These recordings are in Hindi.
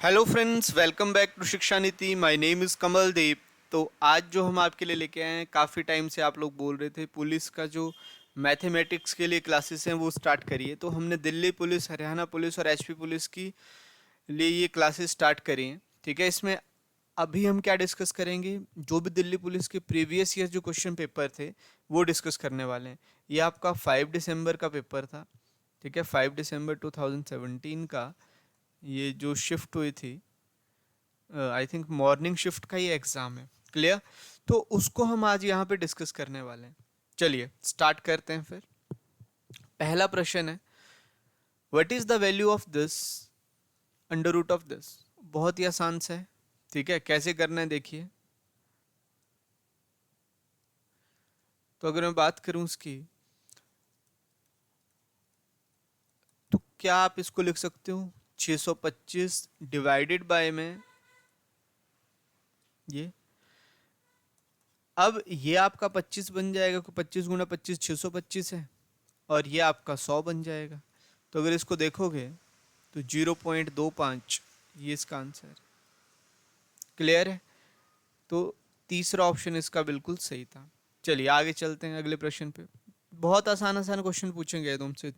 Hello friends, welcome back to Shiksha Niti. My name is Kamal Dev. तो आज जो हम आपके लिए लेके आए हैं, काफ़ी टाइम से आप लोग बोल रहे थे पुलिस का जो मैथमेटिक्स के लिए क्लासेस हैं वो स्टार्ट करिए। तो हमने दिल्ली पुलिस, हरियाणा पुलिस और एचपी पुलिस की लिए ये क्लासेस स्टार्ट करी हैं। ठीक है, इसमें अभी हम क्या डिस्कस करेंगे, जो भी दिल्ली पुलिस के प्रीवियस ईयर जो क्वेश्चन पेपर थे वो डिस्कस करने वाले हैं। ये आपका 5 दिसंबर का पेपर था। ठीक है, 5 दिसंबर 2017 का ये जो शिफ्ट हुई थी, आई थिंक मॉर्निंग शिफ्ट का ही एग्ज़ाम है। क्लियर? तो उसको हम आज यहाँ पे डिस्कस करने वाले हैं। चलिए स्टार्ट करते हैं फिर। पहला प्रश्न है, what is the value of this under root of this. बहुत ही आसान सा है। ठीक है, कैसे करना है देखिए। तो अगर मैं बात करूँ उसकी, तो क्या आप इसको लिख सकते हो 625 डिवाइडेड बाय में ये। अब ये आपका 25 बन जाएगा, 25 गुना 25 625 है, और ये आपका 100 बन जाएगा। तो अगर इसको देखोगे तो 0.25 ये इसका आंसर है। क्लियर है? तो तीसरा ऑप्शन इसका बिल्कुल सही था। चलिए आगे चलते हैं अगले प्रश्न पे। बहुत आसान आसान क्वेश्चन पूछेंगे तुमसे।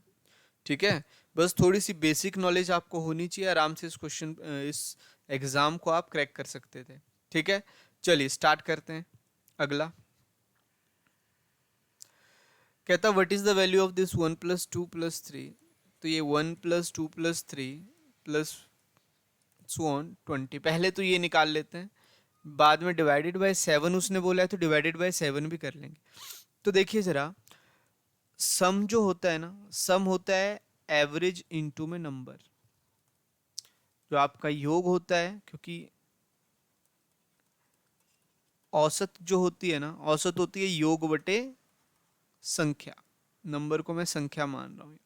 ठीक है, बस थोड़ी सी बेसिक नॉलेज आपको होनी चाहिए, आराम से इस एग्ज़ाम को आप क्रैक कर सकते थे। ठीक है, चलिए स्टार्ट करते हैं। अगला कहता what is the value of this 1 + 2 + 3। तो ये 1 + 2 + 3 प्लस सो ऑन 20, पहले तो ये निकाल लेते हैं, बाद में डिवाइडेड बाय 7 उसने बोला है तो डिवाइडेड बाय 7 भी कर लेंगे। तो देखिए ज़रा, सम जो होता है ना, सम होता है एवरेज इनटू में नंबर। जो आपका योग होता है, क्योंकि औसत जो होती है ना, औसत होती है योग बटे संख्या। नंबर को मैं संख्या मान रहा हूँ।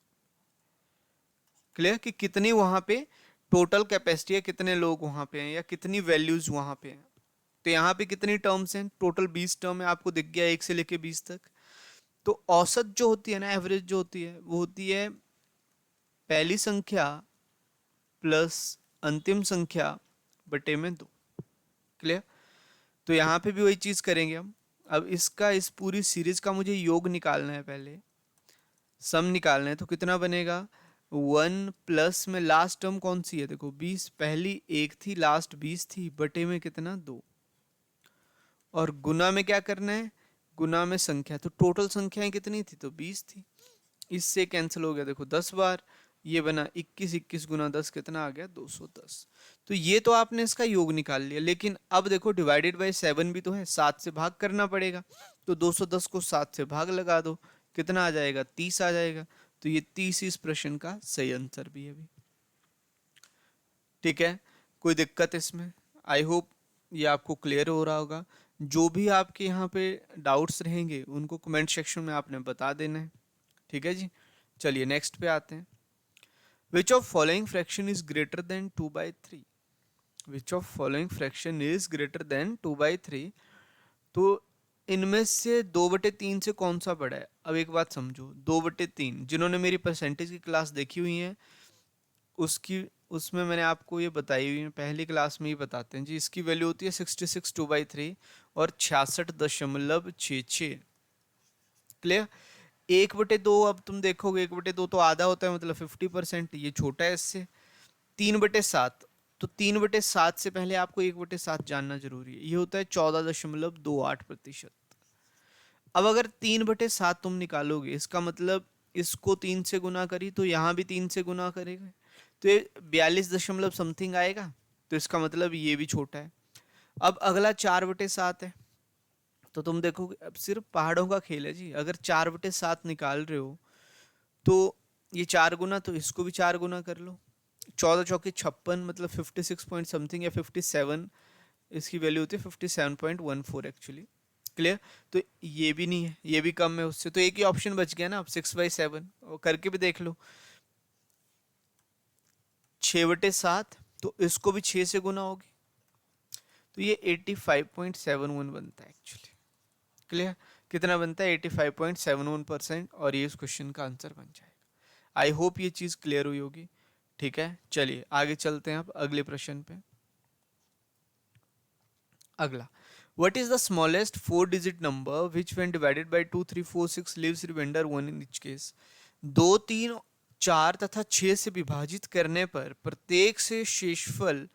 क्लियर? कि कितनी वहां पे टोटल कैपेसिटी है, कितने लोग वहां पे हैं, या कितनी वैल्यूज वहां पे हैं। तो यहाँ पे कितनी टर्म्स हैं, टोटल 20 टर्म है, आपको दिख गया 1 से लेके 20 तक। तो औसत जो होती है ना, एवरेज जो होती है, वो होती है पहली संख्या प्लस अंतिम संख्या बटे में 2। क्लियर? तो यहाँ पे भी वही चीज करेंगे हम। अब इसका, इस पूरी सीरीज का मुझे योग निकालना है, पहले सम निकालना है। तो कितना बनेगा, 1 प्लस में लास्ट टर्म कौन सी है, देखो 20, पहली 1 थी, लास्ट 20 थी, बटे में कितना 2। और गुना में क्या करना है, गुना में संख्या। तो टोटल संख्याएं कितनी थी, तो 20 थी। इससे कैंसिल हो गया, देखो 10 बार, ये बना 21, 21 गुना 10 कितना आ गया, 210। तो ये तो आपने इसका योग निकाल लिया, लेकिन अब देखो डिवाइडेड बाय 7 भी तो है, 7 से भाग करना पड़ेगा। तो 210 को 7 से भाग लगा दो, कितना आ जाएगा, 30 आ जाएगा। तो ये 30 इस प्रश्न का सही आंसर भी है अभी। ठीक है, कोई दिक्कत इसमें? आई होप ये आपको क्लियर हो रहा होगा। जो भी आपके यहाँ पे डाउट्स रहेंगे उनको कमेंट सेक्शन में आपने बता देना है। ठीक है जी, चलिए नेक्स्ट पे आते हैं। Which of following fraction is greater than 2/3। Which of following fraction is greater than 2/3। तो इनमें से 2/3 से कौन सा बड़ा है। अब एक बात समझो, 2/3, जिन्होंने मेरी परसेंटेज की क्लास देखी हुई है, उसकी उसमें मैंने आपको ये बताई हुई है, पहली क्लास में ही बताते हैं जी। इसकी वैल्यू होती है 66 2/3 और 66.66। क्लियर? 1/2, अब तुम देखोगे 1/2 तो आधा होता है, मतलब 50%, ये छोटा है इससे। 3/7, तो 3/7 से पहले आपको 1/7 जानना जरूरी है, ये होता है 14.28%। अब अगर 3/7 तुम निकालोगे, इसका मतलब इसको 3 से गुना करी तो यहाँ भी 3 से गुना करेगा, तो ये 42 दशमलव समथिंग आएगा। तो इसका मतलब ये भी छोटा है। अब अगला 4/7 है। तो तुम देखोगे, अब सिर्फ पहाड़ों का खेल है जी। अगर 4/7 निकाल रहे हो तो ये 4 गुना, तो इसको भी 4 गुना कर लो। 14 × 4 = 56, मतलब 56 पॉइंट समथिंग या 57। इसकी वैल्यू होती है 57.14 एक्चुअली। क्लियर? तो ये भी नहीं है, ये भी कम है उससे, तो एक ही ऑप्शन बच गया ना अब, 6/7। और करके भी देख लो, 6/7, तो इसको भी 6 से गुना होगी, तो ये 85.71 बनता है एक्चुअली। क्लियर? कितना बनता है, 85.71%, और ये इस क्वेश्चन का आंसर बन जाएगा। आई होप ये चीज़ क्लियर हुई होगी। ठीक है, चलिए आगे चलते हैं अब अगले प्रश्न पे। अगला, what is the smallest 4 digit number which when divided by 2 3 4 6 leaves remainder 1 in each case. 2 3 4 तथा 6 से विभाजित करने पर प्रत्येक से शेषफल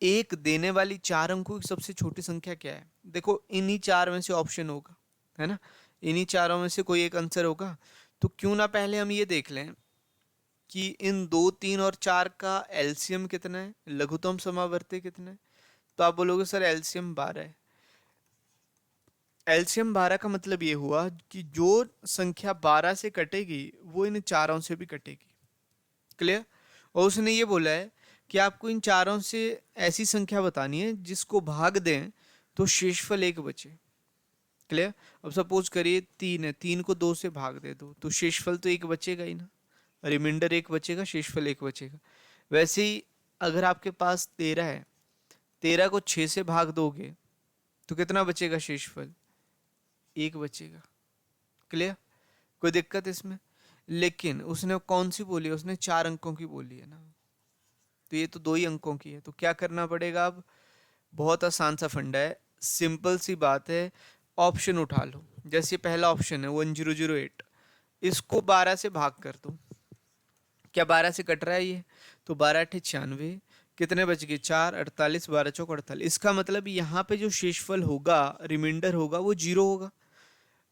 एक देने वाली 4 अंकों की सबसे छोटी संख्या क्या है। देखो इन्हीं चार में से ऑप्शन होगा, है ना, इन्हीं चारों में से कोई एक आंसर होगा। तो क्यों ना पहले हम ये देख लें कि इन 2 3 और 4 का एलसीएम कितना है, लघुत्तम समावर्ती कितना है। तो आप बोलोगे सर एलसीएम 12 है। एलसीएम 12 का मतलब ये हुआ कि जो संख्या 12 से कटेगी वो इन चारों से भी कटेगी। क्लियर। और उसने ये बोला है कि आपको इन चारों से ऐसी संख्या बतानी है जिसको भाग दें तो शेषफल एक बचे। क्लियर। अब सपोज करिए 3 है, 3 को 2 से भाग दे दो तो शेषफल तो एक बचेगा ही ना, रिमाइंडर एक बचेगा, शेषफल एक बचेगा। वैसे ही अगर आपके पास 13 है, 13 को 6 से भाग दोगे तो कितना बचेगा शेषफल, एक बचेगा। क्लियर। कोई दिक्कत इसमें। लेकिन उसने कौन सी बोली है, उसने 4 अंकों की बोली है ना, तो ये तो 2 ही अंकों की है। तो क्या करना पड़ेगा अब, बहुत आसान सा फंडा है, सिंपल सी बात है। ऑप्शन उठा लो, जैसे पहला ऑप्शन है 1008, इसको 12 से भाग कर दो। क्या 12 से कट रहा है ये, तो 12×8 = 96, कितने बच गए 4, 48, 12×4 = 48। इसका मतलब यहाँ पे जो शेषफल होगा, रिमाइंडर होगा, वो जीरो होगा।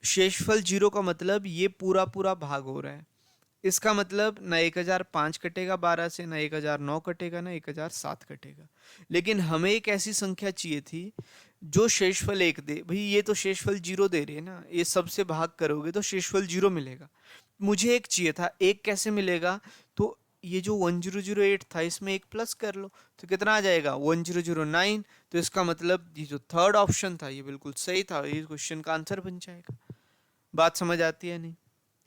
शेषफल जीरो का मतलब ये पूरा पूरा भाग हो रहा है। इसका मतलब ना 1005 कटेगा 12 से, ना 1009 कटेगा, ना 1007 कटेगा। लेकिन हमें एक ऐसी संख्या चाहिए थी जो शेषफल एक दे। भाई ये तो शेषफल जीरो दे रही है ना, ये सबसे भाग करोगे तो शेषफल जीरो मिलेगा। मुझे एक चाहिए था, एक कैसे मिलेगा, तो ये जो 1008 था इसमें एक प्लस कर लो तो कितना आ जाएगा 1009। तो इसका मतलब ये जो थर्ड ऑप्शन था ये बिल्कुल सही था, ये क्वेश्चन का आंसर बन जाएगा। बात समझ आती है नहीं,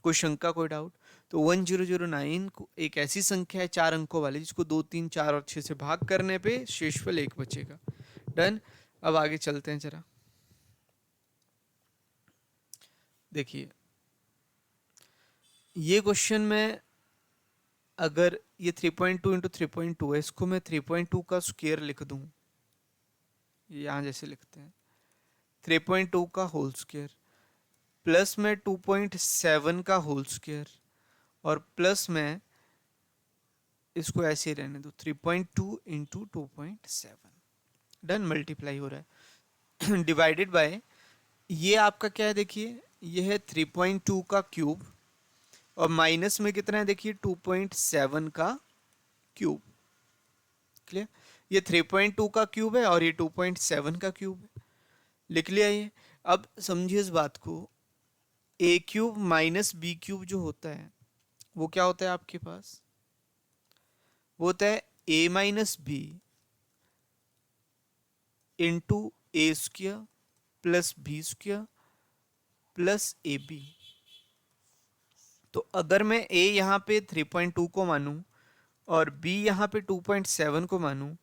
कोई शंका कोई डाउट। तो 1009 एक ऐसी संख्या है 4 अंकों वाली जिसको 2 3 4 और 6 से भाग करने पे शेषफल एक बचेगा। डन। अब आगे चलते हैं जरा। देखिए ये क्वेश्चन में अगर ये 3.2 इंटू 3.2 है, इसको मैं 3.2 का स्क्वायर लिख दूं, यहाँ जैसे लिखते हैं 3.2 का होल स्क्वायर, प्लस में 2.7 का होल स्क्वायर, और प्लस में इसको ऐसे ही रहने दो 3.2 इंटू 2.7। डन। मल्टीप्लाई हो रहा है डिवाइडेड बाय, ये आपका क्या है देखिए, ये है 3.2 का क्यूब, और माइनस में कितना है देखिए 2.7 का क्यूब। क्लियर। ये 3.2 का क्यूब है और ये 2.7 का क्यूब है, लिख लिया ये। अब समझिए इस बात को, ए क्यूब माइनस बी क्यूब जो होता है वो क्या होता है आपके पास, वो होता है A minus B into A square plus B square plus A B. तो अगर मैं ए यहाँ पे 3.2 को मानूं और बी यहाँ पे 2.7 को मानूं,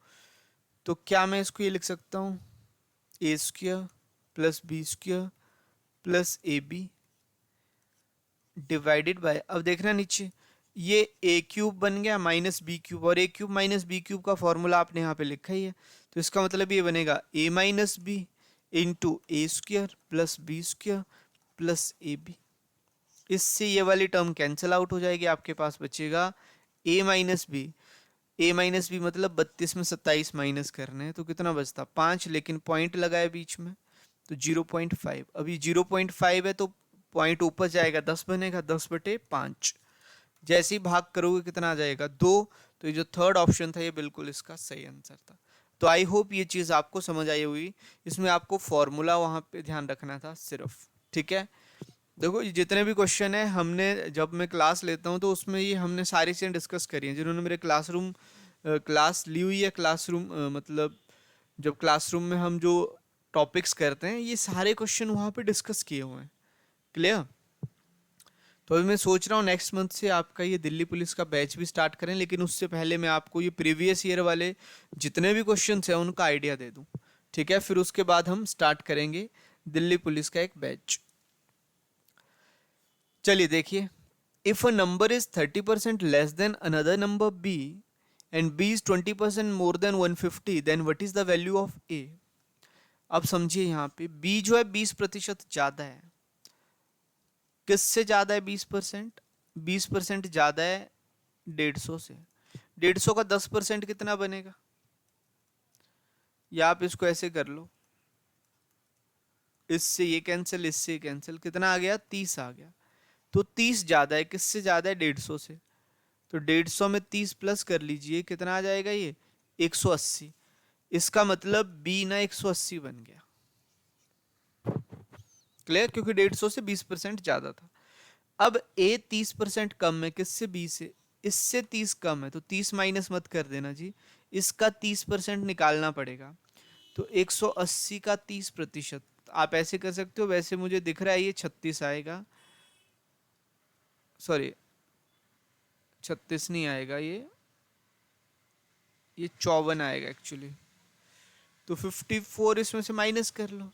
तो क्या मैं इसको ये लिख सकता हूँ A square plus B square plus A B divided by, अब देखना नीचे, ये ए क्यूब बन गया माइनस बी क्यूब, और ए क्यूब माइनस बी क्यूब का फॉर्मूला आपने यहाँ पे लिखा ही है। तो इसका मतलब ये बनेगा A minus B into A square plus B square plus A B. इससे ये वाली टर्म कैंसिल आउट हो जाएगी, आपके पास बचेगा ए माइनस बी। ए माइनस बी मतलब 32 में 27 माइनस करने हैं तो कितना बचता 5, लेकिन पॉइंट लगाए बीच में तो 0.5। अभी 0.5 है तो पॉइंट ऊपर जाएगा 10 बनेगा, 10/5। जैसे ही भाग करोगे कितना आ जाएगा 2। तो ये जो थर्ड ऑप्शन था ये बिल्कुल इसका सही आंसर था। तो आई होप ये चीज़ आपको समझ आई हुई। इसमें आपको फॉर्मूला वहाँ पे ध्यान रखना था सिर्फ, ठीक है। देखो ये जितने भी क्वेश्चन है हमने, जब मैं क्लास लेता हूँ तो उसमें ये हमने सारी चीज़ें डिस्कस करी हैं। जिन्होंने मेरे क्लास ली हुई है, क्लासरूम मतलब जब क्लासरूम में हम जो टॉपिक्स करते हैं ये सारे क्वेश्चन वहाँ पे डिस्कस किए हुए हैं। क्लियर। तो अभी मैं सोच रहा हूँ नेक्स्ट मंथ से आपका ये दिल्ली पुलिस का बैच भी स्टार्ट करें, लेकिन उससे पहले मैं आपको ये प्रीवियस ईयर वाले जितने भी क्वेश्चन हैं उनका आइडिया दे दूँ, ठीक है। फिर उसके बाद हम स्टार्ट करेंगे दिल्ली पुलिस का एक बैच। चलिए देखिए, if a number is 30% less than another number B and B is 20% more than 150, then what is the value of A? अब समझिए यहाँ पे B जो है 20% ज्यादा है। किससे ज्यादा है 20%? 20% ज्यादा है 150 से। 150 का 10% कितना बनेगा? या आप इसको ऐसे कर लो, इससे ये कैंसिल, इससे ये कैंसिल, कितना आ गया? 30 आ गया। तो 30 ज्यादा है, किससे ज्यादा है? 150 से। तो 150 में 30 प्लस कर लीजिए, कितना आ जाएगा ये? 180। इसका मतलब बी ना 180 बन गया। क्लियर? क्योंकि 150 से 20% ज्यादा था। अब ए 30% कम है किससे? बी से। इससे 30 कम है तो 30 माइनस मत कर देना जी, इसका 30% निकालना पड़ेगा। तो 180 का 30%, आप ऐसे कर सकते हो। वैसे मुझे दिख रहा है ये 36 आएगा, सॉरी 36 नहीं आएगा, ये 54 आएगा एक्चुअली। तो 54 इसमें से माइनस कर लो,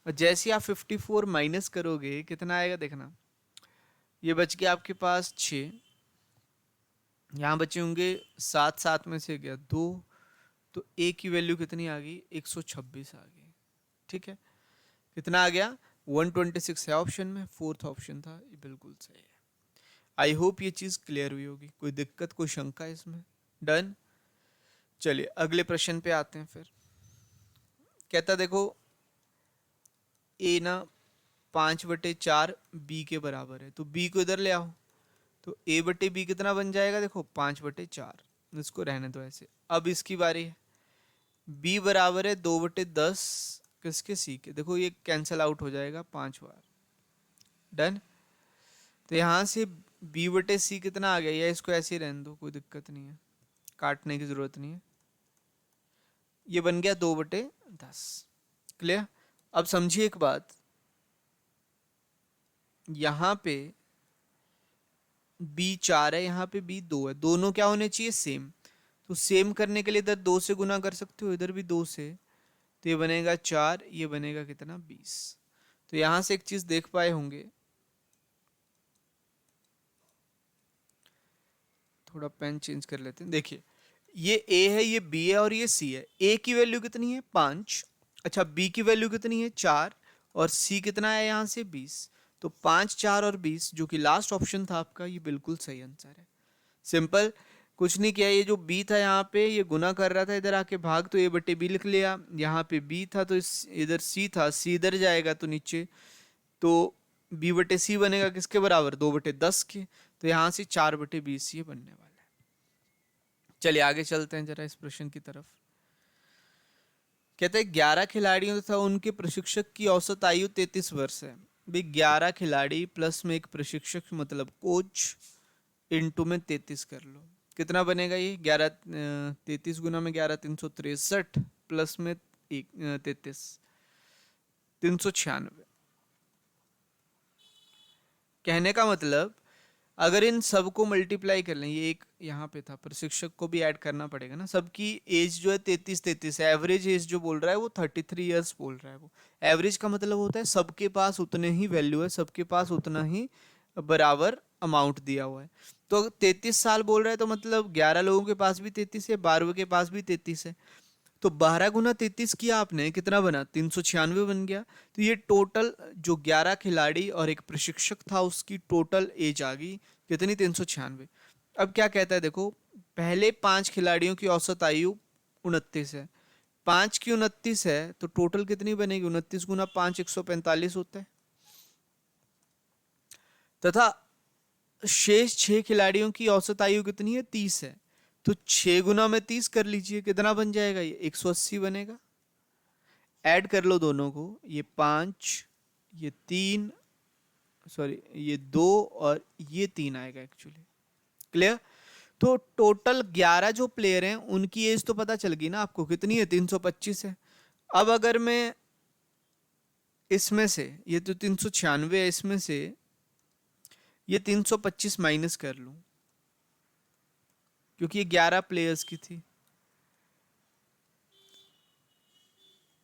और जैसे आप 54 माइनस करोगे कितना आएगा देखना। ये बच गया आपके पास 6, यहाँ बचे होंगे 7, 7 में से गया 2, तो ए की वैल्यू कितनी आ गई? 126 आ गई। ठीक है, कितना आ गया? 126 है ऑप्शन में, फोर्थ ऑप्शन था, ये बिल्कुल सही है। आई होप ये चीज़ क्लियर हुई होगी। कोई दिक्कत, कोई शंका इसमें? डन। चलिए अगले प्रश्न पे आते हैं फिर। कहता देखो ए ना 5/4 बी के बराबर है, तो बी को इधर ले आओ, तो ए बटे बी कितना बन जाएगा? देखो 5/4, इसको रहने दो ऐसे। अब इसकी बारी है, बी बराबर है 2/10 किसके? सी के। देखो ये कैंसल आउट हो जाएगा 5 बार। डन। तो यहाँ से बी बटे सी कितना आ गया? या इसको ऐसे ही रहने दो, कोई दिक्कत नहीं है, काटने की जरूरत नहीं है। ये बन गया 2/10। क्लियर? अब समझिए एक बात, यहाँ पे बी 4 है, यहाँ पे बी 2 है, दोनों क्या होने चाहिए? सेम। तो सेम करने के लिए इधर 2 से गुना कर सकते हो, इधर भी 2 से, तो ये बनेगा 4, ये बनेगा कितना? 20। तो यहां से एक चीज देख पाए होंगे, थोड़ा पेन चेंज कर लेते हैं। देखिए ये ए है, ये बी है और ये सी है। ए की वैल्यू कितनी है? 5। अच्छा, बी की वैल्यू कितनी है? 4। और सी कितना है यहाँ से? 20। तो 5, 4 और 20, जो कि लास्ट ऑप्शन था आपका, ये बिल्कुल सही आंसर है। सिंपल, कुछ नहीं किया। ये जो बी था यहाँ पे, ये गुना कर रहा था, इधर आके भाग, तो ए बटे बी लिख लिया। यहाँ पे बी था तो इधर सी था, सी इधर जाएगा तो नीचे, तो बी बटे सी बनेगा किसके बराबर? 2/10 के। तो यहाँ से 4/20 ये बनने वाला है। चलिए आगे चलते हैं जरा इस प्रश्न की तरफ। कहते हैं 11 खिलाड़ियों तथा उनके प्रशिक्षक की औसत आयु 33 वर्ष है। भाई 11 खिलाड़ी प्लस में एक प्रशिक्षक मतलब कोच, इंटू में 33 कर लो, कितना बनेगा ये? 11 33 गुना में 11 363, प्लस में 33 396। कहने का मतलब अगर इन सबको मल्टीप्लाई कर लें, ये एक यहाँ पे था, प्रशिक्षक को भी ऐड करना पड़ेगा ना। सबकी एज जो है 33 है, एवरेज एज जो बोल रहा है वो 33 ईयर्स बोल रहा है। वो एवरेज का मतलब होता है सबके पास उतने ही वैल्यू है, सबके पास उतना ही बराबर अमाउंट दिया हुआ है। तो 33 साल बोल रहा है तो मतलब 11 लोगों के पास भी 33 है, 12 के पास भी 33 है। तो 12 गुना 33 किया आपने, कितना बना? 396 बन गया। तो ये टोटल जो 11 खिलाड़ी और एक प्रशिक्षक था उसकी टोटल एज आ गई कितनी? 396। अब क्या कहता है देखो, पहले 5 खिलाड़ियों की औसत आयु 29 है, 5 की 29 है, तो टोटल कितनी बनेगी? 29 गुना 5 145 होता है। तथा शेष 6 खिलाड़ियों की औसत आयु कितनी है? 30 है। तो 6 गुना में 30 कर लीजिए, कितना बन जाएगा? ये 180 बनेगा। ऐड कर लो दोनों को, ये 5, ये 3, सॉरी ये 2 और ये 3 आएगा एक्चुअली। क्लियर? तो टोटल 11 जो प्लेयर हैं उनकी एज तो पता चल गई ना आपको, कितनी है? 325 है। अब अगर मैं इसमें से, ये तो 396 है, इसमें से ये 325 माइनस कर लूं, क्योंकि ये 11 प्लेयर्स की थी,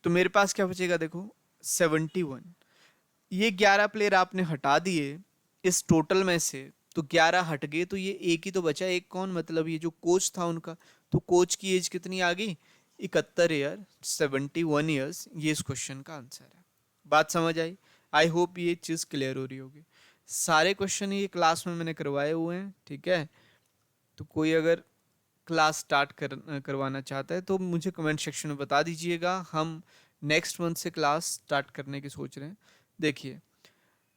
तो मेरे पास क्या बचेगा देखो? 71। ये 11 प्लेयर आपने हटा दिए इस टोटल में से, तो 11 हट गए, तो ये एक ही तो बचा। एक कौन, मतलब ये जो कोच था उनका। तो कोच की एज कितनी आ गई, 71 ईयर, 71 ईयर्स। ये इस क्वेश्चन का आंसर है। बात समझ आई? आई होप ये चीज़ क्लियर हो रही होगी। सारे क्वेश्चन ये क्लास में मैंने करवाए हुए हैं, ठीक है। तो कोई अगर क्लास स्टार्ट करवाना चाहता है तो मुझे कमेंट सेक्शन में बता दीजिएगा। हम नेक्स्ट मंथ से क्लास स्टार्ट करने की सोच रहे हैं। देखिए,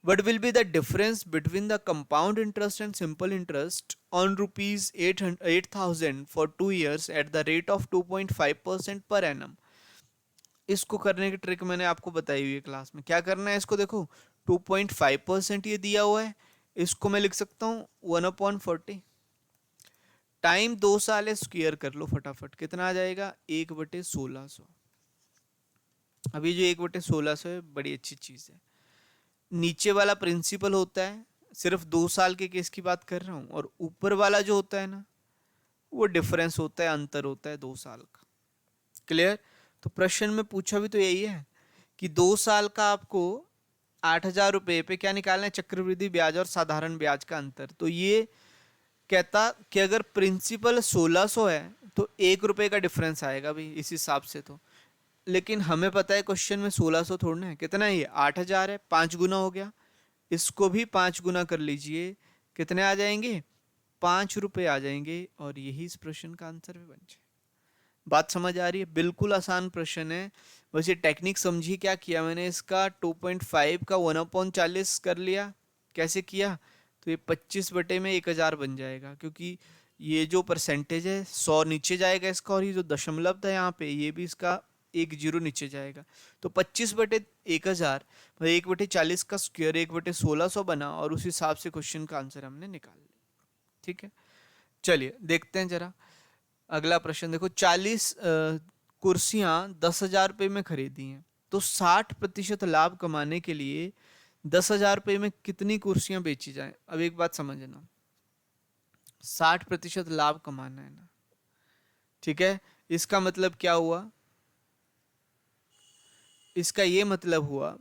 what will be the difference between the compound interest and simple interest on rupees 8,000 for 2 years at the rate of 2.5% per annum? इसको करने की ट्रिक मैंने आपको बताई हुई है क्लास में। क्या करना है इसको, देखो 2.5% ये दिया हुआ है, इसको मैं लिख सकता हूँ 1/40। टाइम 2 साल है, स्क्वायर कर लो फटाफट, कितना आ जाएगा 1/1600। अभी जो 1/1600 है बड़ी अच्छी चीज़ है। नीचे वाला प्रिंसिपल होता है, सिर्फ 2 साल के केस की बात कर रहा हूँ, और ऊपर वाला जो होता है ना, वो डिफरेंस होता है, अंतर होता है 2 साल का। क्लियर? तो प्रश्न में पूछा भी तो यही है कि 2 साल का आपको 8,000 रुपये पे क्या निकालना है, चक्रवृद्धि ब्याज और साधारण ब्याज का अंतर। तो ये कहता कि अगर प्रिंसिपल 1600 है तो 1 रुपये का डिफरेंस आएगा भाई इस हिसाब से। तो लेकिन हमें पता है क्वेश्चन में 1600 थोड़ा है, कितना है ये 8,000 है, 5 गुना हो गया। इसको भी 5 गुना कर लीजिए, कितने आ जाएंगे, 5 रुपये आ जाएंगे, और यही इस प्रश्न का आंसर भी बन जाए। बात समझ आ रही है? बिल्कुल आसान प्रश्न है। बस ये टेक्निक समझिए, क्या किया मैंने, इसका 2.5 का 1/40 कर लिया। कैसे किया, तो ये 25 बटे में 1,000 बन जाएगा, क्योंकि ये जो परसेंटेज है 100 नीचे जाएगा इसका, और ये जो दशमलव था यहाँ पे ये भी इसका 1 जीरो नीचे जाएगा। तो 25 बटे 1,000, 1/40 का स्क्वायर 1/1600 बना, और उस हिसाब से क्वेश्चन का आंसर हमने निकाल लिया। ठीक है, चलिए देखते हैं जरा अगला प्रश्न। देखो 40 कुर्सियां 10,000 रुपये में खरीदी हैं, तो 60% लाभ कमाने के लिए 10,000 रुपये में कितनी कुर्सियां बेची जाएं। अब एक बात समझना, 60% लाभ कमाना है ना, ठीक है। इसका मतलब क्या हुआ, इसका ये मतलब हुआ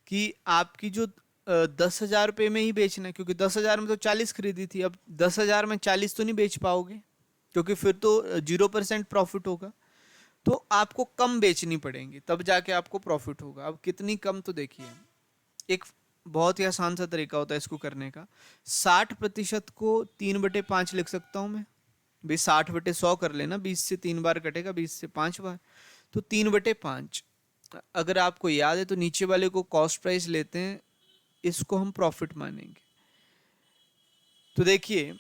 कि आपकी जो 10,000 रुपये में ही बेचना है, क्योंकि 10,000 में तो 40 खरीदी थी। अब 10,000 में 40 तो नहीं बेच पाओगे, क्योंकि फिर तो 0% प्रॉफिट होगा। तो आपको कम बेचनी पड़ेंगी, तब जाके आपको प्रॉफिट होगा। अब कितनी कम, तो देखिए एक बहुत ही आसान सा तरीका होता है इसको करने का। 60% को 3/5 लिख सकता हूँ मैं भाई, 60/100 कर लेना, 20 से 3 बार कटेगा, 20 से 5 बार, तो 3/5। अगर आपको याद है तो नीचे वाले को कॉस्ट प्राइस लेते हैं, इसको हम प्रॉफिट मानेंगे। तो देखिए,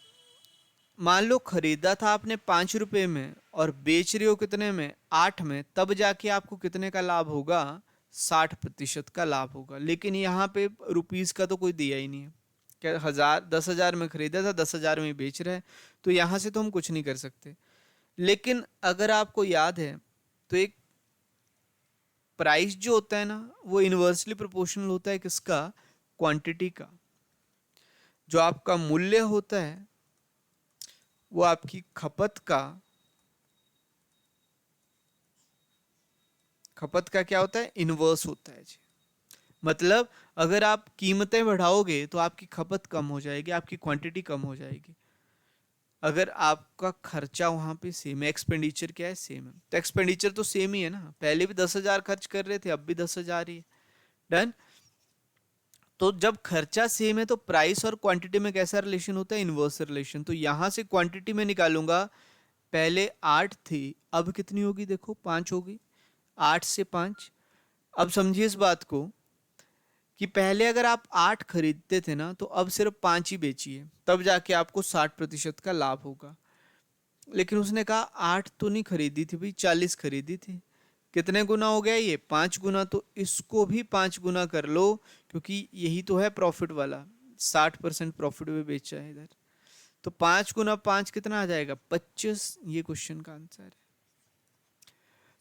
मान लो खरीदा था आपने 5 रुपए में और बेच रहे हो कितने में, 8 में, तब जाके आपको कितने का लाभ होगा, 60% का लाभ होगा। लेकिन यहाँ पे रुपीस का तो कोई दिया ही नहीं है, क्या 10,000 में खरीदा था, 10,000 में बेच रहा है, तो यहाँ से तो हम कुछ नहीं कर सकते। लेकिन अगर आपको याद है तो एक प्राइस जो होता है ना, वो इन्वर्सली प्रोपोर्शनल होता है किसका, क्वांटिटी का। जो आपका मूल्य होता है वो आपकी खपत का क्या होता है, इनवर्स होता है जी। मतलब अगर आप कीमतें बढ़ाओगे तो आपकी खपत कम हो जाएगी, आपकी क्वांटिटी कम हो जाएगी। अगर आपका खर्चा वहां पे सेम है, एक्सपेंडिचर क्या है, सेम है, तो एक्सपेंडिचर तो सेम ही है ना, पहले भी 10,000 खर्च कर रहे थे, अब भी 10,000 ही है। डन। तो जब खर्चा सेम है तो प्राइस और क्वांटिटी में कैसा रिलेशन होता है, इनवर्स रिलेशन। तो यहां से क्वांटिटी में निकालूंगा, पहले 8 थी, अब कितनी होगी, देखो 5 होगी, 8 से 5। अब समझिए इस बात को कि पहले अगर आप 8 खरीदते थे ना, तो अब सिर्फ 5 ही बेचिए, तब जाके आपको 60% का लाभ होगा। लेकिन उसने कहा 8 तो नहीं खरीदी थी भाई, 40 खरीदी थी, कितने गुना हो गया ये, 5 गुना। तो इसको भी 5 गुना कर लो, क्योंकि यही तो है प्रॉफिट वाला, 60% प्रॉफिट में बेचा है इधर। तो 5 गुना 5 कितना आ जाएगा, 25। ये क्वेश्चन का आंसर है।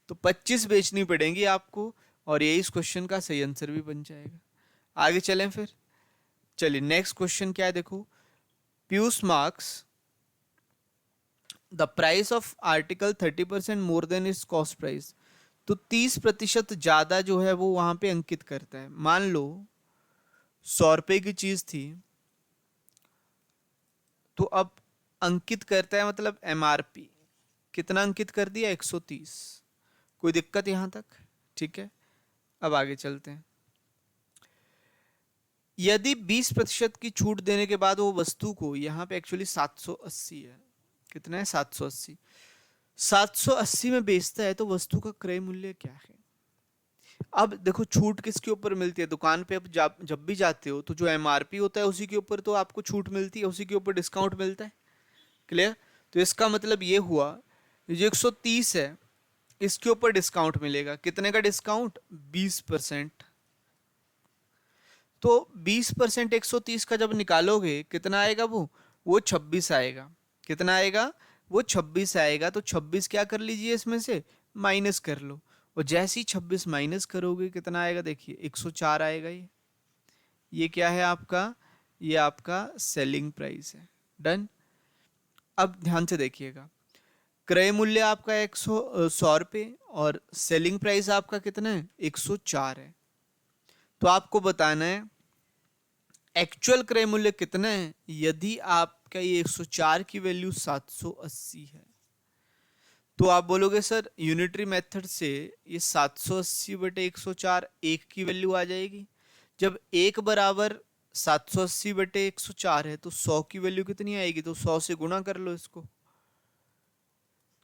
तो 25 बेचनी पड़ेंगी आपको, और यही इस क्वेश्चन का सही आंसर भी बन जाएगा। आगे चलें फिर। चलिए नेक्स्ट क्वेश्चन क्या है, देखो Piyush marks the price of article 30% more than is cost price. तो 30% ज्यादा जो है वो वहां पे अंकित करता है। मान लो 100 रुपए की चीज थी, तो अब अंकित करता है मतलब एमआरपी कितना अंकित कर दिया 130। कोई दिक्कत यहां तक? ठीक है, अब आगे चलते हैं। यदि 20% की छूट देने के बाद वो वस्तु को, यहाँ पे एक्चुअली 780 है, कितना है 780, 780 में बेचता है तो वस्तु का क्रय मूल्य क्या है? अब देखो छूट किसके ऊपर मिलती है दुकान पे, अब जब भी जाते हो तो जो एमआरपी होता है उसी के ऊपर तो आपको छूट मिलती है, उसी के ऊपर डिस्काउंट मिलता है। क्लियर? तो इसका मतलब ये हुआ जो 130 है इसके ऊपर डिस्काउंट मिलेगा। कितने का डिस्काउंट? 20%। तो 20% 130 का जब निकालोगे कितना आएगा? वो 26 आएगा। कितना आएगा? वो 26 आएगा। तो 26 क्या कर लीजिए इसमें से माइनस कर लो, और जैसे ही 26 माइनस करोगे कितना आएगा? देखिए 104 आएगा। ये क्या है आपका? ये आपका सेलिंग प्राइस है। डन। अब ध्यान से देखिएगा, क्रय मूल्य आपका 100 रुपये और सेलिंग प्राइस आपका कितना है? 104 है। तो आपको बताना है एक्चुअल क्रय मूल्य कितना है। यदि आपका ये 104 की वैल्यू 780 है तो आप बोलोगे सर यूनिटरी मेथड से ये 780 बटे 104 एक की वैल्यू आ जाएगी। जब एक बराबर 780 बटे 104 है तो 100 की वैल्यू कितनी आएगी? तो 100 से गुणा कर लो इसको।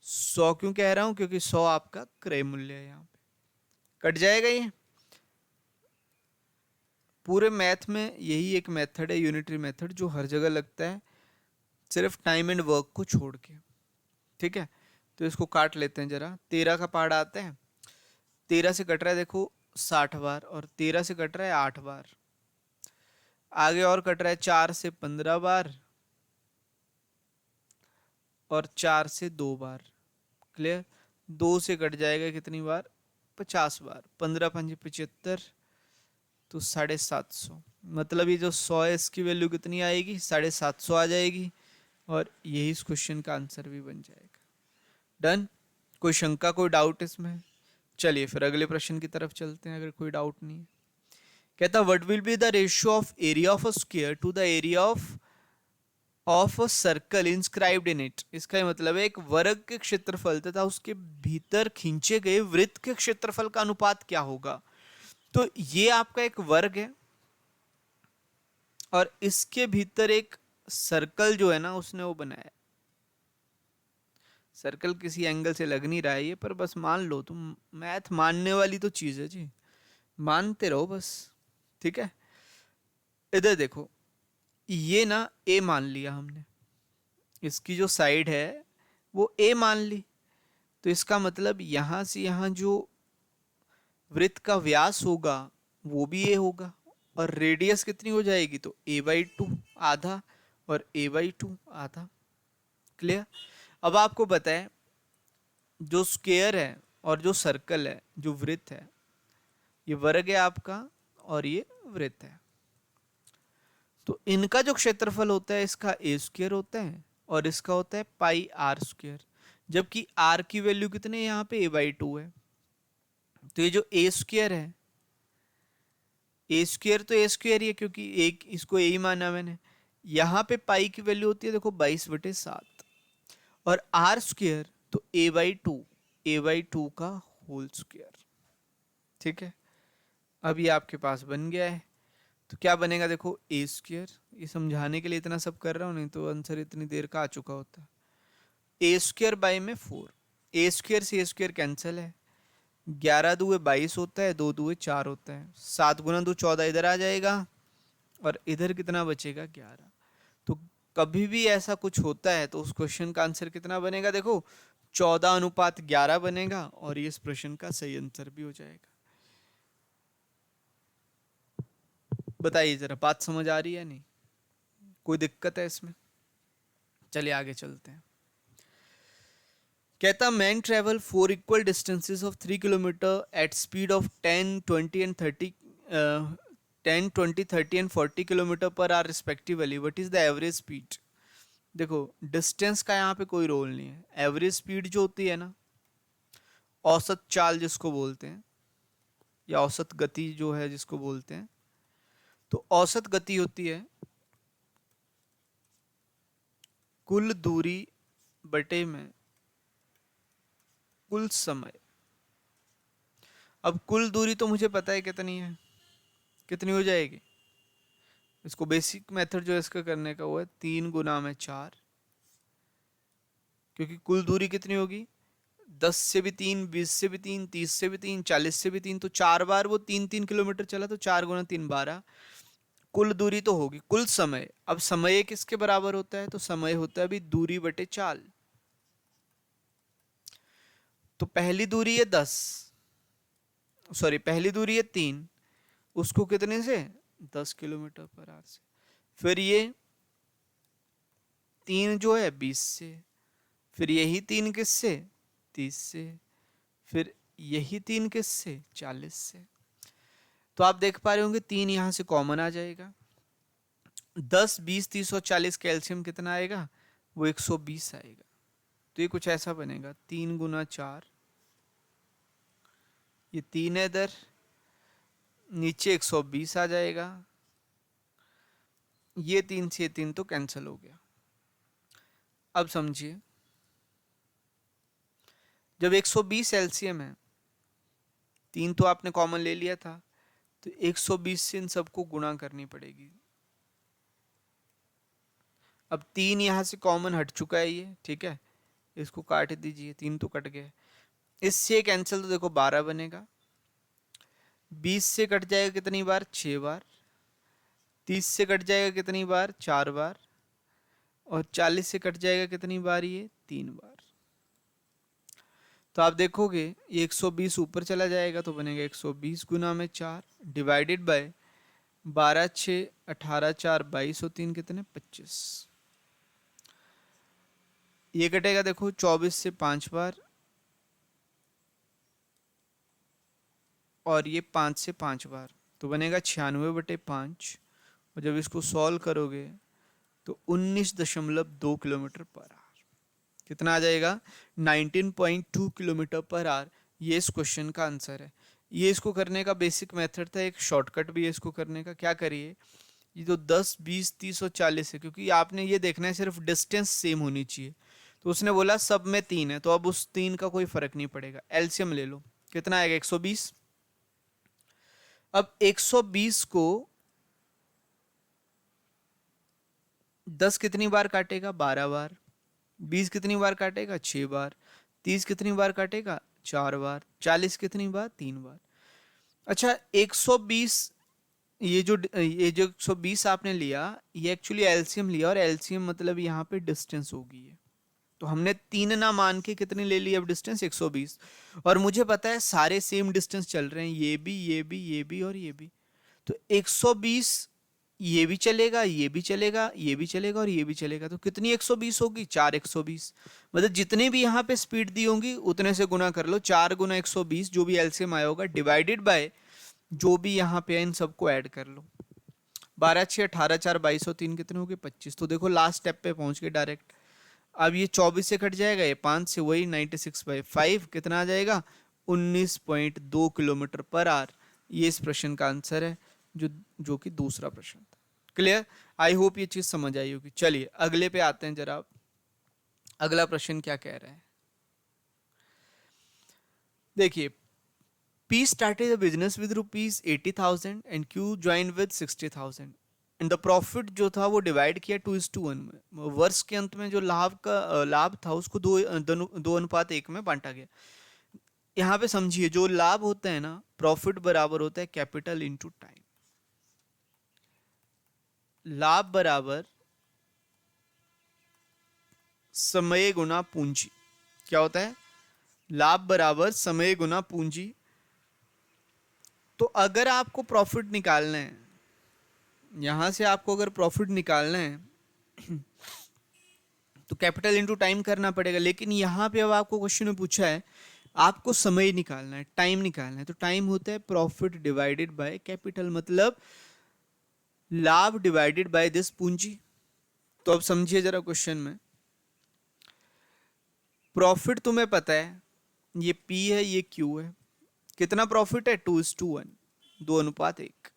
100 क्यों कह रहा हूं? क्योंकि 100 आपका क्रय मूल्य है। यहाँ पे कट जाएगा ये। पूरे मैथ में यही एक मेथड है यूनिटरी मेथड जो हर जगह लगता है, सिर्फ टाइम एंड वर्क को छोड़ के। ठीक है, तो इसको काट लेते हैं जरा। 13 का पहाड़ा आता है, 13 से कट रहा है देखो 60 बार, और 13 से कट रहा है 8 बार। आगे और कट रहा है 4 से 15 बार और 4 से 2 बार। क्लियर? 2 से कट जाएगा कितनी बार? 50 बार। 15 पंजे 75, तो 750। मतलब ये जो 100 है इसकी वैल्यू कितनी आएगी? 750 आ जाएगी, और यही इस क्वेश्चन का आंसर भी बन जाएगा। डन। कोई शंका, कोई डाउट इसमें? चलिए फिर अगले प्रश्न की तरफ चलते हैं अगर कोई डाउट नहीं है। कहता what will be the ratio of area of a square to the area of a circle inscribed in it. इसका मतलब है एक वर्ग के क्षेत्रफल तथा उसके भीतर खींचे गए वृत्त के क्षेत्रफल का अनुपात क्या होगा। तो ये आपका एक वर्ग है और इसके भीतर एक सर्कल जो है ना उसने वो बनाया। सर्कल किसी एंगल से लग नहीं रहा है ये, पर बस मान लो तुम, मैथ मानने वाली तो चीज है जी, मानते रहो बस। ठीक है, इधर देखो, ये ना ए मान लिया हमने, इसकी जो साइड है वो ए मान ली, तो इसका मतलब यहां से यहां जो वृत्त का व्यास होगा वो भी ए होगा, और रेडियस कितनी हो जाएगी? तो a/2 आधा और a/2 आधा। क्लियर? अब आपको बताएं जो स्क्वायर है और जो सर्कल है, जो वृत्त है, ये वर्ग है आपका और ये वृत्त है, तो इनका जो क्षेत्रफल होता है इसका ए स्क्वायर होता है और इसका होता है पाई आर स्क्वायर। जबकि आर की वैल्यू कितने यहाँ पे a/2 है, तो ये जो ए स्क्वायर है, ए स्क्वायर तो ए स्क्वायर ही है क्योंकि एक इसको ए ही माना मैंने। यहाँ पे पाई की वैल्यू होती है देखो 22/7, और आर स्क्वायर तो a/2 का होल स्क्वायर। ठीक है, अब ये आपके पास बन गया है। तो क्या बनेगा देखो ए स्क्वायर, ये समझाने के लिए इतना सब कर रहा हूँ, नहीं तो आंसर इतनी देर का आ चुका होता। ए स्क्वायर बाई में 4, ए स्क्वायर से ए स्क्वायर कैंसिल है, 11 दूए 22 होता है, 2 दूए 4 होता है, 7 गुना 2 14 इधर आ जाएगा, और इधर कितना बचेगा 11। तो कभी भी ऐसा कुछ होता है तो उस क्वेश्चन का आंसर कितना बनेगा? देखो 14:11 बनेगा, और ये इस प्रश्न का सही आंसर भी हो जाएगा। बताइए जरा, बात समझ आ रही है नहीं? कोई दिक्कत है इसमें? चलिए आगे चलते हैं। कहता man travel 4 equal distances of 3 kilometre at speed of 10, 20 and 30 10, 20, 30 and 40 kilometre per hour respectively. What is the average speed? देखो डिस्टेंस का यहाँ पे कोई रोल नहीं है, एवरेज स्पीड जो होती है ना, औसत चाल जिसको बोलते हैं, या औसत गति जो है जिसको बोलते हैं, तो औसत गति होती है कुल दूरी बटे में कुल समय। अब कुल दूरी तो मुझे पता है कितनी है, कितनी हो जाएगी। इसको बेसिक मेथड जो है इसका करने का वो है 3 × 4, क्योंकि कुल दूरी कितनी होगी 10 से भी 3, 20 से भी 3, 30 से भी 3, 40 से भी 3, तो 4 बार वो 3-3 किलोमीटर चला, तो 4 × 3 12। कुल दूरी तो होगी। कुल समय, अब समय किसके बराबर होता है, तो समय होता है अभी दूरी बटे चाल। तो पहली दूरी है 10, सॉरी पहली दूरी है 3, उसको कितने से 10 किलोमीटर पर आवर से। फिर ये 3 जो है 20 से, फिर यही 3 किससे 30 से, फिर यही 3 किससे 40 से। तो आप देख पा रहे होंगे 3 यहां से कॉमन आ जाएगा। 10, 20, 30 और 40 कैल्शियम कितना आएगा, वो 120 आएगा। तो ये कुछ ऐसा बनेगा 3 × 4, ये 3 है इधर, नीचे 120 आ जाएगा, ये 3 से 3 तो कैंसिल हो गया। अब समझिए, जब 120 एलसीएम है, 3 तो आपने कॉमन ले लिया था, तो 120 से इन सबको गुणा करनी पड़ेगी। अब 3 यहां से कॉमन हट चुका है ये, ठीक है, इसको काट दीजिए, 3 तो कट गया। इससे कैंसिल, तो देखो 12 बनेगा। 20 से कट जाएगा कितनी बार 6 बार, 30 से कट जाएगा कितनी बार 4 बार, और 40 से कट जाएगा कितनी बार ये 3 बार। तो आप देखोगे ये 120 ऊपर चला जाएगा, तो बनेगा 120 × 4 डिवाइडेड बाय 12 6 18 4 22 और 3 कितने 25। ये कटेगा देखो 24 से 5 बार, और ये 5 से 5 बार, तो बनेगा 96/5। और जब इसको सॉल्व करोगे तो 19.2 किलोमीटर पर आवर, कितना आ जाएगा 19.2 किलोमीटर पर आवर। ये इस क्वेश्चन का आंसर है। ये इसको करने का बेसिक मेथड था, एक शॉर्टकट भी है इसको करने का। क्या करिए, ये तो 10 20 30 और 40 है, क्योंकि आपने ये देखना है सिर्फ डिस्टेंस सेम होनी चाहिए। तो उसने बोला सब में 3 है, तो अब उस 3 का कोई फर्क नहीं पड़ेगा, एलसीएम ले लो, कितना आएगा 120। अब 120 को 10 कितनी बार काटेगा 12 बार, 20 कितनी बार काटेगा 6 बार, 30 कितनी बार काटेगा 4 बार, 40 कितनी बार 3 बार। अच्छा 120, ये जो 120 आपने लिया, ये एक्चुअली एलसीएम लिया, और एलसीएम मतलब यहाँ पे डिस्टेंस होगी ये। तो हमने 3 ना मान के कितनी ले ली अब डिस्टेंस 120, और मुझे पता है सारे सेम डिस्टेंस चल रहे हैं, ये भी ये भी ये भी और ये भी। तो 120 ये भी चलेगा, ये भी चलेगा, ये भी चलेगा और ये भी चलेगा, तो कितनी 120 होगी 4 120। मतलब जितने भी यहाँ पे स्पीड दी होंगी उतने से गुना कर लो, 4 × 120 जो भी एलसीएम आया होगा, डिवाइडेड बाय जो भी यहाँ पे है, इन सबको ऐड कर लो। 12 6 18 4 22 और 3 कितने हो गए 25। तो देखो लास्ट स्टेप पे पहुंच गए डायरेक्ट। अब ये 24 से कट जाएगा, ये 5 से, वही 96/5 कितना आ जाएगा 19.2 किलोमीटर पर आवर। ये इस प्रश्न का आंसर है, जो कि दूसरा प्रश्न था। क्लियर, आई होप ये चीज समझ आई होगी। चलिए अगले पे आते हैं जरा। अगला प्रश्न क्या कह रहा है, देखिए, P started a business with rupees 80,000 and Q joined with 60,000 and the profit जो था वो डिवाइड किया 2:1 में। वर्ष के अंत में जो लाभ था उसको 2:1 में बांटा गया। यहाँ पे समझिए, जो लाभ होता है ना, प्रॉफिट बराबर होता है कैपिटल इनटू टाइम। लाभ बराबर समय गुना पूंजी। क्या होता है, लाभ बराबर समय गुना पूंजी। तो अगर आपको प्रॉफिट निकालना है, यहां से आपको अगर प्रॉफिट निकालना है तो कैपिटल इनटू टाइम करना पड़ेगा। लेकिन यहां पे अब आपको क्वेश्चन में पूछा है आपको समय निकालना है, टाइम निकालना है, तो टाइम होता है प्रॉफिट डिवाइडेड बाय कैपिटल, मतलब लाभ डिवाइडेड बाय दिस पूंजी। तो अब समझिए जरा क्वेश्चन में, प्रॉफिट तुम्हें पता है ये P है ये Q है, कितना प्रॉफिट है 2:1, 2:1।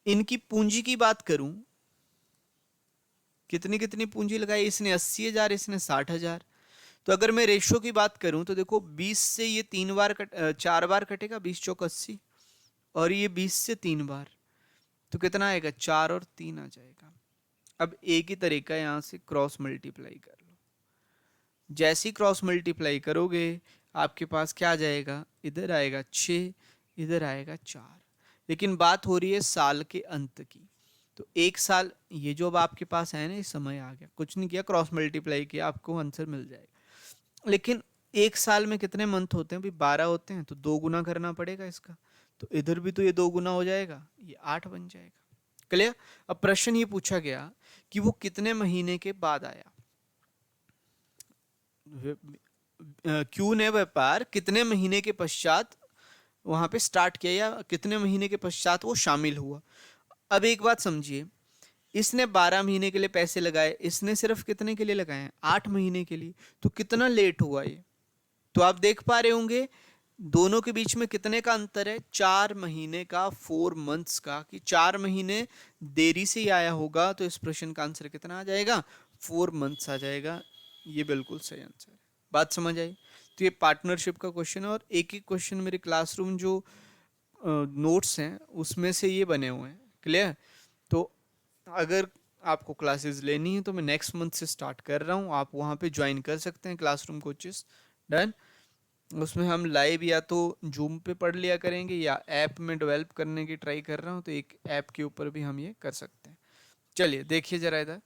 इनकी पूंजी की बात करूं कितनी कितनी पूंजी लगाई, इसने 80,000, इसने 60,000। तो अगर मैं रेशो की बात करूं तो देखो 20 से ये 4 बार कटेगा, 20 चौक 80, और ये 20 से 3 बार, तो कितना आएगा, 4 और 3 आ जाएगा। अब एक ही तरीका है, यहाँ से क्रॉस मल्टीप्लाई कर लो। जैसी क्रॉस मल्टीप्लाई करोगे आपके पास क्या आ जाएगा, इधर आएगा 6, इधर आएगा 4। लेकिन बात हो रही है साल के अंत की, तो एक साल, ये जो अब आपके पास है ना, ये समय आ गया, कुछ नहीं किया, क्रॉस मल्टीप्लाई किया, आपको आंसर मिल जाएगा। लेकिन एक साल में कितने मंथ होते हैं भाई, 12 होते हैं, तो 2 गुना करना पड़ेगा इसका, तो इधर भी तो ये 2 गुना हो जाएगा, ये 8 बन जाएगा। क्लियर। अब प्रश्न ये पूछा गया कि वो कितने महीने के बाद आया, क्यू ने व्यापार कितने महीने के पश्चात वहां पे स्टार्ट किया, या कितने महीने के पश्चात वो शामिल हुआ। अब एक बात समझिए, इसने 12 महीने के लिए पैसे लगाए, इसने सिर्फ कितने के लिए लगाए हैं, 8 महीने के लिए, तो कितना लेट हुआ ये। तो आप देख पा रहे होंगे दोनों के बीच में कितने का अंतर है, 4 महीने का, 4 मंथ्स का, कि 4 महीने देरी से ही आया होगा, तो इस प्रश्न का आंसर कितना आ जाएगा, 4 मंथ्स आ जाएगा। ये बिल्कुल सही आंसर है। बात समझ आई। तो ये पार्टनरशिप का क्वेश्चन है, और एक एक क्वेश्चन मेरे क्लासरूम जो नोट्स हैं उसमें से ये बने हुए हैं। क्लियर। तो अगर आपको क्लासेस लेनी है तो मैं नेक्स्ट मंथ से स्टार्ट कर रहा हूँ, आप वहाँ पे ज्वाइन कर सकते हैं, क्लासरूम कोचेस। डन। उसमें हम लाइव या तो जूम पे पढ़ लिया करेंगे, या ऐप में डेवलप करने की ट्राई कर रहा हूँ, तो एक ऐप के ऊपर भी हम ये कर सकते हैं। चलिए देखिए जरा इधर,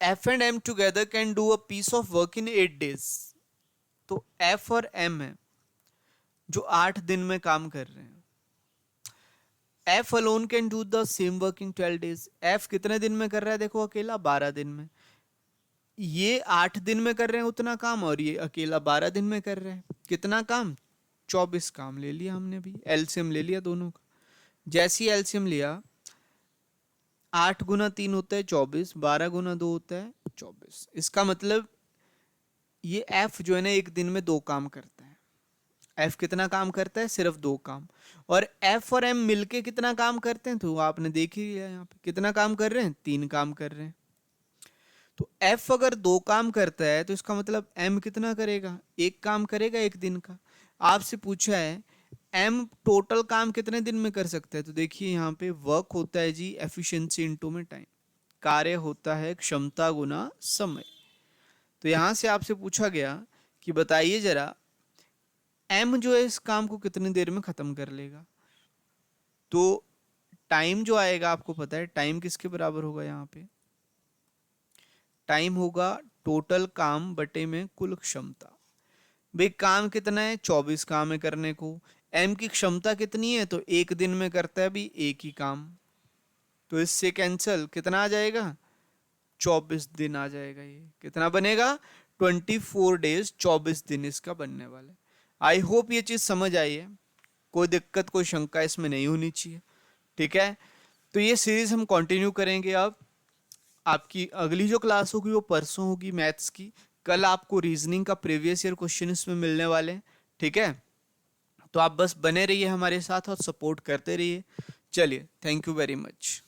F and M together can do a piece of work in 8 days। तो F और M है जो 8 दिन में काम कर रहे हैं। F alone can do the same work in 12 days। F कितने दिन में कर रहा है, देखो अकेला 12 दिन में। ये 8 दिन में कर रहे हैं उतना काम, और ये अकेला 12 दिन में कर रहे हैं कितना काम, 24 काम ले लिया हमने भी, एलसीएम ले लिया दोनों का। जैसी एलसीएम लिया, 8 गुना 3 होता है 24, 12 गुना 2 होता है 24। इसका मतलब ये F जो है ना, एक दिन में 2 काम करता है। F कितना काम करता है, सिर्फ 2 काम। और F और M मिलके कितना काम करते हैं, तो आपने देख ही लिया, यहाँ पे कितना काम कर रहे हैं, 3 काम कर रहे हैं। तो F अगर 2 काम करता है तो इसका मतलब M कितना करेगा, 1 काम करेगा एक दिन का। आपसे पूछा है M टोटल काम कितने दिन में कर सकता है, तो देखिए यहाँ पे वर्क होता है जी एफिशिएंसी इनटू में टाइम, कार्य होता है क्षमता गुना समय। तो यहाँ से आपसे पूछा गया कि बताइए जरा M जो है इस काम को कितनी देर में खत्म कर लेगा। तो टाइम जो आएगा, आपको पता है टाइम किसके बराबर होगा, यहाँ पे टाइम होगा टोटल काम बटे में कुल क्षमता। भाई काम कितना है, 24 काम है करने को, एम की क्षमता कितनी है, तो एक दिन में करता है भी एक ही काम, तो इससे कैंसल कितना आ जाएगा, 24 दिन आ जाएगा। ये कितना बनेगा, 24 डेज, 24 दिन इसका बनने वाला है। आई होप ये चीज समझ आई है, कोई दिक्कत कोई शंका इसमें नहीं होनी चाहिए। ठीक है। तो ये सीरीज हम कंटिन्यू करेंगे। अब आपकी अगली जो क्लास होगी वो परसों होगी मैथ्स की। कल आपको रीजनिंग का प्रीवियस ईयर क्वेश्चन इसमें मिलने वाले हैं। ठीक है। तो आप बस बने रहिए हमारे साथ और सपोर्ट करते रहिए। चलिए, थैंक यू वेरी मच।